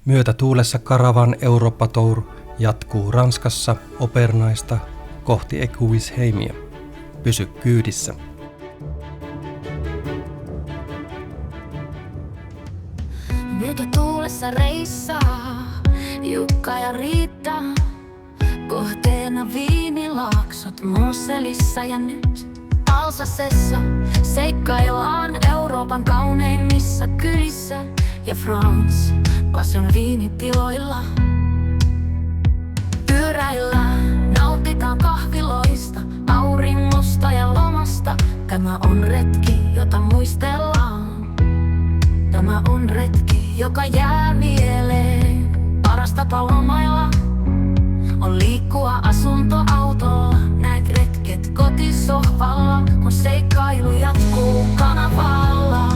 Myötätuulessa Karavan Eurooppa Tour jatkuu Ranskassa Obernaista kohti Ecuisheimia. Pysy kyydissä. Myötätuulessa reissaa Jukka ja Riitta. Kohteena viinilaaksot Mosellissa ja nyt Alsacessa seikkaillaan Euroopan kauneimmissa kylissä ja France Passion viinitiloilla. Pyöräillään, nautitaan kahviloista, auringosta ja lomasta. Tämä on retki, jota muistellaan. Tämä on retki, joka jää mieleen. Paras tapa lomailla on liikkua asuntoautolla. Näet retket kotisohvalla, kun seikkailu jatkuu kanavalla.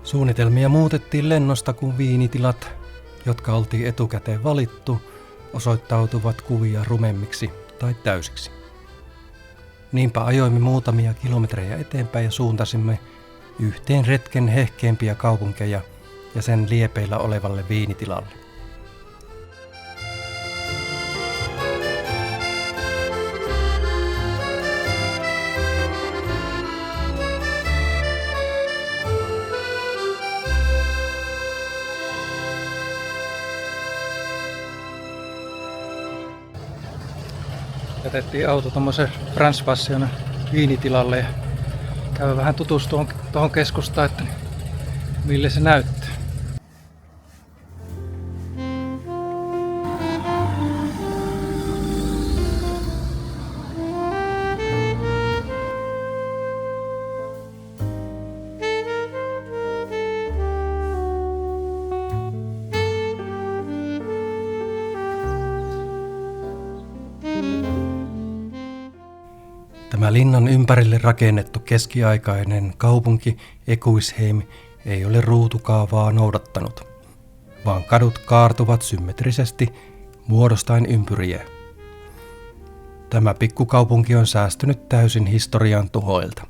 Suunnitelmia muutettiin lennosta, kun viinitilat, jotka oltiin etukäteen valittu, osoittautuvat kuvia rumemmiksi tai täysiksi. Niinpä ajoimme muutamia kilometrejä eteenpäin ja suuntasimme yhteen retken hehkeimpiä kaupunkeja ja sen liepeillä olevalle viinitilalle. Jätettiin auto tommosen France Passion viinitilalle ja käydään vähän tutustumaan tuohon keskustaan, että mille se näyttää. Tämä linnan ympärille rakennettu keskiaikainen kaupunki Ecuisheim ei ole ruutukaavaa noudattanut, vaan kadut kaartuvat symmetrisesti muodostaen ympyriä. Tämä pikkukaupunki on säästynyt täysin historian tuhoilta.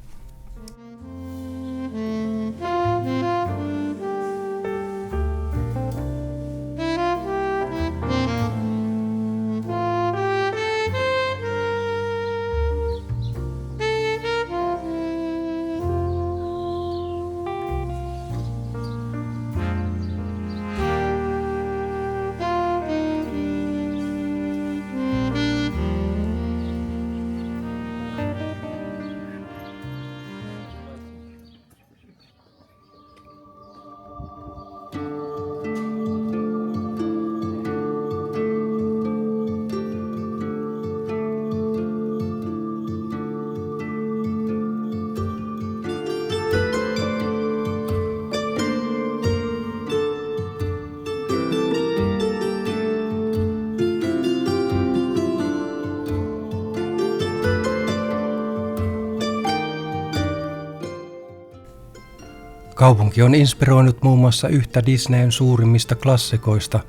Kaupunki on inspiroinut muun muassa yhtä Disneyn suurimmista klassikoista,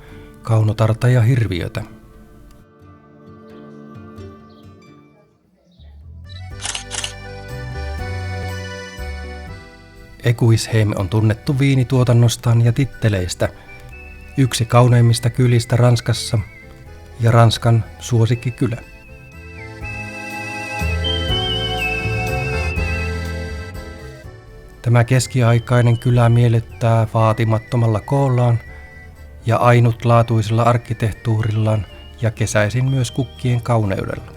Kaunotarta ja Hirviötä. Ecuisheim on tunnettu viinituotannostaan ja titteleistä, yksi kauneimmista kylistä Ranskassa ja Ranskan suosikkikylä. Tämä keskiaikainen kylä miellyttää vaatimattomalla koollaan ja ainutlaatuisella arkkitehtuurillaan ja kesäisin myös kukkien kauneudella.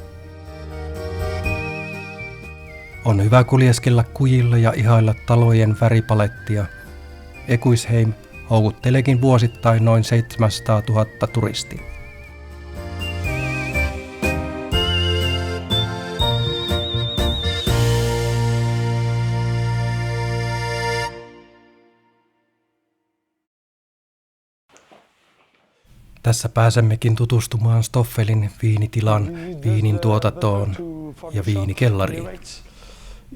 On hyvä kuljeskella kujilla ja ihailla talojen väripalettia. Ecuisheim houkutteleekin vuosittain noin 700 000 turistia. Tässä pääsemmekin tutustumaan Stoffelin viinitilan viinin tuotantoon ja viinikellariin.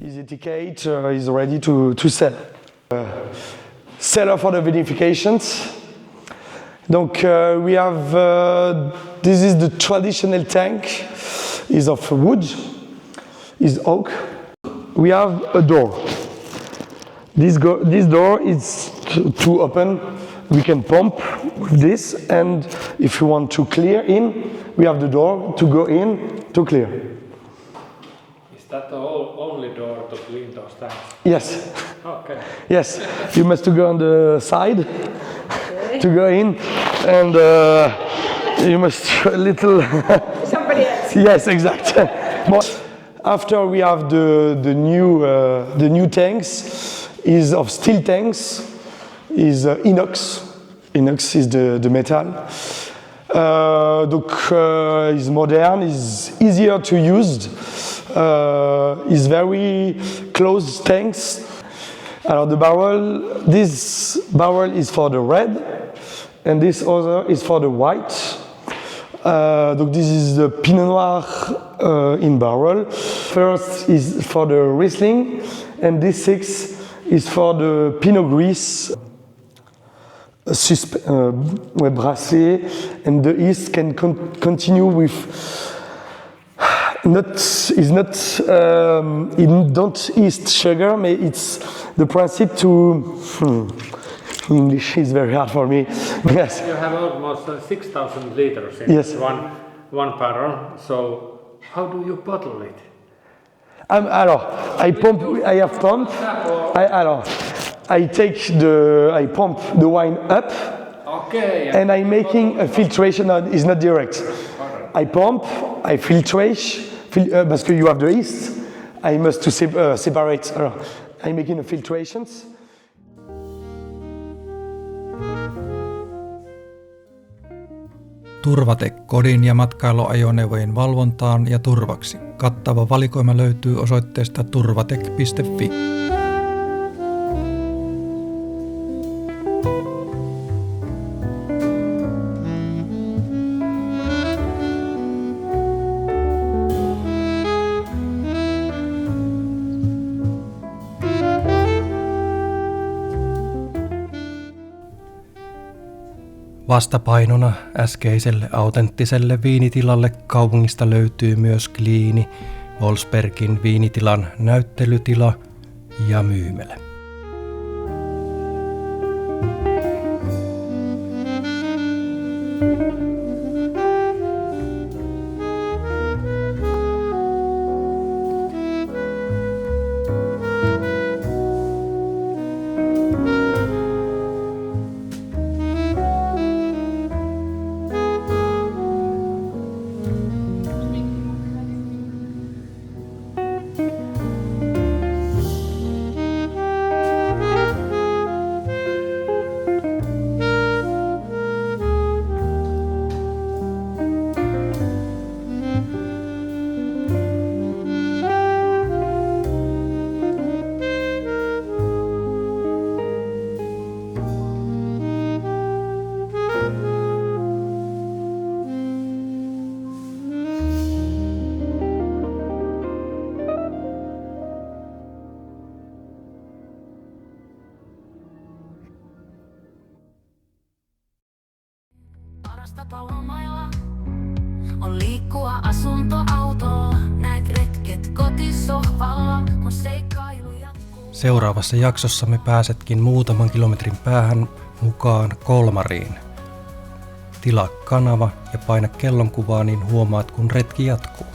His etiquette is ready to sell. Seller for the vinifications. Donc we have, this is the traditional tank, is of wood, is oak. We have a door. This door is to open. We can pump with this, and if you want to clear in, we have the door to go in to clear. Is that the only door to clean those tanks? Yes. Okay. Yes, you must go on the side to go in, and you must a little. Somebody else. Yes, exactly. After we have the new tanks is of steel tanks, is inox. Inox is the metal. Donc is modern, is easier to use. Is very close tanks. Alors the barrel, this barrel is for the red, and this other is for the white. Donc this is the Pinot Noir in barrel. First is for the Riesling, and this 6 is for the Pinot Gris. Brassé, and the yeast can continue with. Don't yeast sugar, but it's the principle to. English is very hard for me. Yes. You have almost 6,000 liters in Yes. one barrel. So how do you bottle it? Alors, I have pump. I pump the wine up. Okay. And I'm making a filtration. It's not direct. I pump, I filtrate, parce que you have the yeast. I must to separate. I'm making a filtrations. Turvatec kodin ja matkailuajoneuvojen valvontaan ja turvaksi. Kattava valikoima löytyy osoitteesta turvatec.fi. Vastapainona äskeiselle autenttiselle viinitilalle kaupungista löytyy myös Kliini, Wolfsbergin viinitilan näyttelytila ja myymälä. Parasta lomailla on liikkua asuntoautolla. Näet retket kotisohvalla, kun seikkailu jatkuu. Seuraavassa jaksossamme pääsetkin muutaman kilometrin päähän mukaan Kolmariin. Tilaa kanava ja paina kellonkuvaa, niin huomaat kun retki jatkuu.